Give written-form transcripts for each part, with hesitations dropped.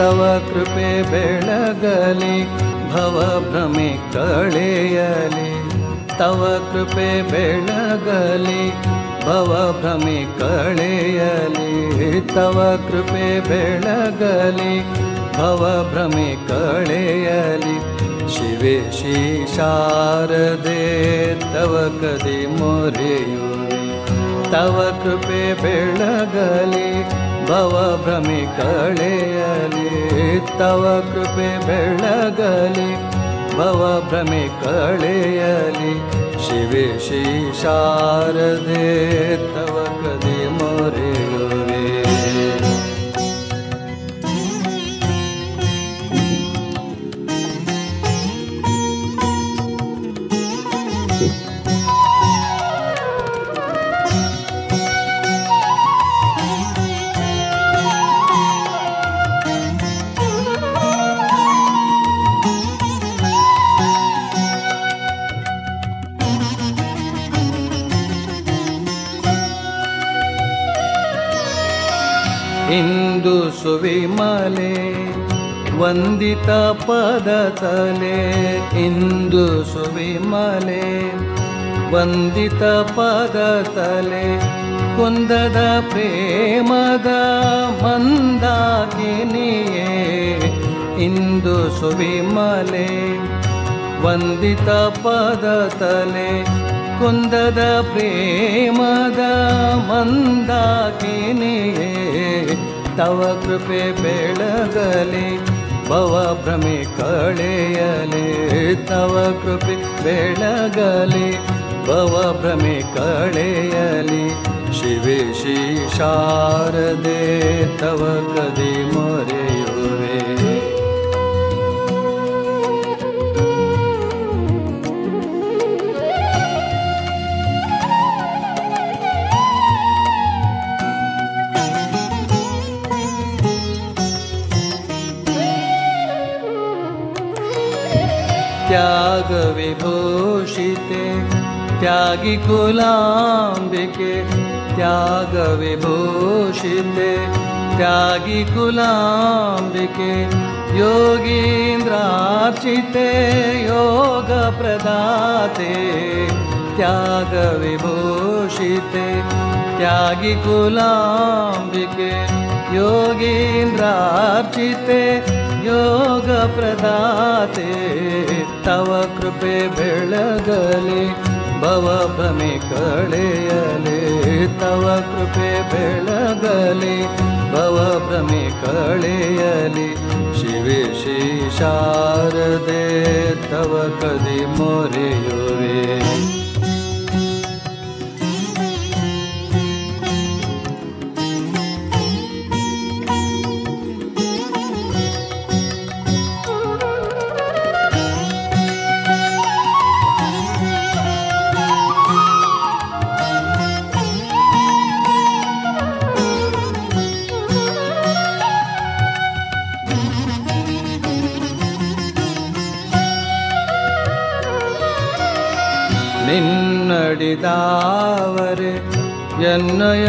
ತವ ಕೃಪೆ ಬೆಳಗಲಿ ಭವ ಭ್ರಮೆ ಕಳೆಯಲಿ ತವ ಕೃಪೆ ಬೆಳಗಲಿ ಭವ ಭ್ರಮೆ ಕಳೆಯಲಿ ತವ ಕೃಪೆ ಬೆಳಗಲಿ ಭವ ಭ್ರಮೆ ಕಳೆಯಲಿ ಶಿವೆ ಶ್ರೀ ಶಾರದೆ ತವ ಕದಿ ಮೊರೆಯುವೆ ತವ ಕೃಪೆ ಬೆಳಗಲಿ ಭವ ಭ್ರಮೆ ಕಳೆಯಲಿ ತವ ಕೃಪೆ ಬೆಳಗಲಿ ಭವ ಭ್ರಮೆ ಕಳೆಯಲಿ ಶಿವೆ ಶ್ರೀ ಶಾರದೆ ತವ ಕದಿ ಮೊರೆಯುವೆ ಇಂದು ಸುವಿಮಲೆ ವಂದಿತ ಪದ ತಲೆ ಇಂದು ಸುವಿಮಲೆ ವಂದಿತ ಪದ ತಲೆ ಕುಂದದ ಪ್ರೇಮದ ಮಂದಾಕಿನಿಯೇ ಇಂದು ಸುವಿಮಲೆ ವಂದಿತ ಪದ ತಲೆ ಕುಂದದ ಪ್ರೇಮದ ಮಂದಾಕಿನಿಯೇ ತವ ಕೃಪೆ ಬೆಳಗಲಿ ಭವ ಭ್ರಮೆ ಕಳೆಯಲಿ ತವ ಕೃಪೆ ಬೆಳಗಲಿ ಭವ ಭ್ರಮೆ ಕಳೆಯಲಿ ಶಿವೆ ಶ್ರೀ ಶಾರದೆ ತವ ಕದಿ ಮೊರೆಯುವೆ त्याग विभूषिते त्यागी कुलांबिके त्याग विभूषिते त्यागी कुलांबिके योगींद्रार्चिते योग प्रदाते त्याग विभूषिते त्यागी कुलांबिके योगींद्रार्चिते योग प्रदाते तव कृपे बेळगले भव भ्रमे कಳೆಯಲಿ तव कृपे बेळगले भव भ्रमे कಳೆಯಲಿ शिवे श्री शारदे तव कदि मोರೆಯುವೆ ನಿನ್ನಡಿದಾವರೆ ಎನ್ನಯಾಸರೆ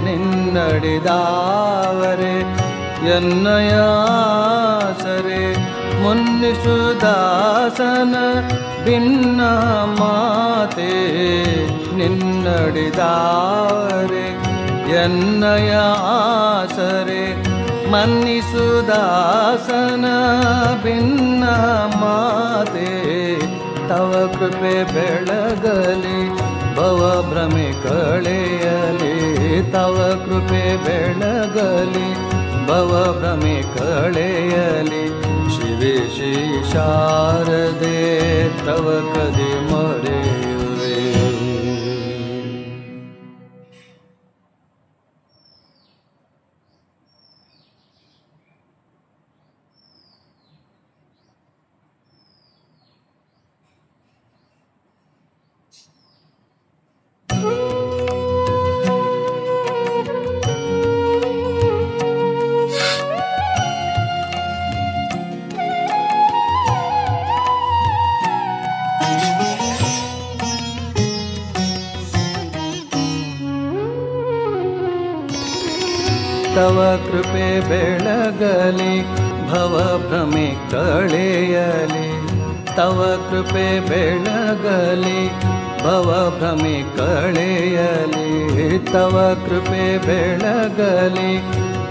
ನಿನ್ನಡಿದಾವರೆ ಎನ್ನಯಾಸರೆ ಮುನ್ನಿಸುದಾಸನ ಭಿನ್ನ ಮಾತೆ ನಿನ್ನಡಿದಾವರೆ ಎನ್ನಯಾಸರೆ ಮನ್ನಿಸುದಾಸನ ಭಿನ್ನ ಮಾತೆ तव कृपे बेळगली भव भ्रमे कಳೆಯಲಿ तव कृपे बेळगली भव भ्रमे कಳೆಯಲಿ शिवे श्री शारदे तव कदि ಮೊರೆಯುವೆ ತವ ಕೃಪೆ ಬೆಳಗಲಿ ಭವ ಭ್ರಮೆ ಕಳೆಯಲಿ ತವ ಕೃಪೆ ಬೆಳಗಲಿ ಭವ ಭ್ರಮೆ ಕಳೆಯಲಿ ತವ ಕೃಪೆ ಬೆಳಗಲಿ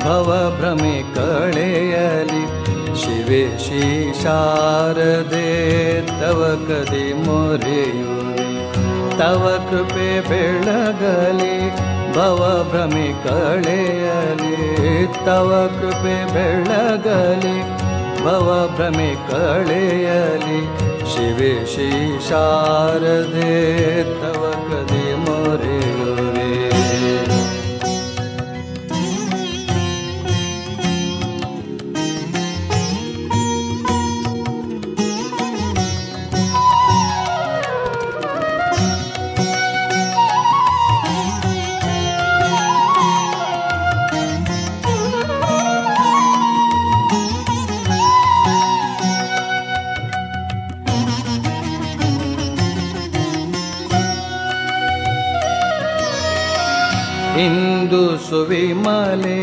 ಭವ ಭ್ರಮೆ ಕಳೆಯಲಿ ಶಿವೆ ಶ್ರೀ ಶಾರದೆ ತವ ಕದಿ ಮೊರೆಯುವೆ ತವ ಕೃಪೆ ಬೆಳಗಲಿ ಭವ ಭ್ರಮೆ ಕಳೆಯಲಿ ತವ ಕೃಪೆ ಬೆಳಗಲಿ ಭವ ಭ್ರಮೆ ಕಳೆಯಲಿ ಶಿವೆ ಶ್ರೀ ಶಾರದೆ ತವ ಕದಿ ಮೊರೆಯುವೆ ಇಂದು ಸುವಿಮಲೆ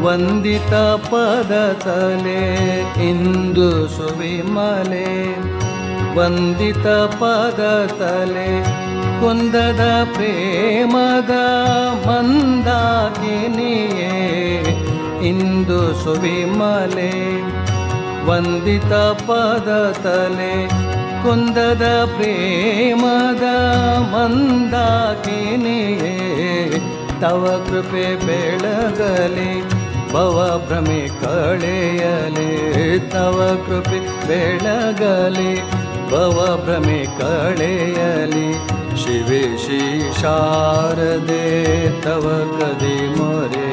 ವಂದಿತ ಪದ ತಲೆ ಇಂದು ಸುವಿಮಲೆ ವಂದಿತ ಪದ ತಲೆ ಕುಂದದ ಪ್ರೇಮದ ಮಂದಾಕಿನಿಯೇ ಇಂದು ಸುವಿಮಲೆ ವಂದಿತ ಪದ ತಲೆ ಕುಂದದ ಪ್ರೇಮದ ಮಂದಾಕಿನಿಯೇ ತವ ಕೃಪೆ ಬೆಳಗಲಿ ಭವ ಭ್ರಮೆ ಕಳೆಯಲಿ ತವ ಕೃಪೆ ಬೆಳಗಲಿ ಭವ ಭ್ರಮೆ ಕಳೆಯಲಿ ಶಿವೆ ಶ್ರೀ ಶಾರದೆ ತವ ಕದಿ ಮೊರೆ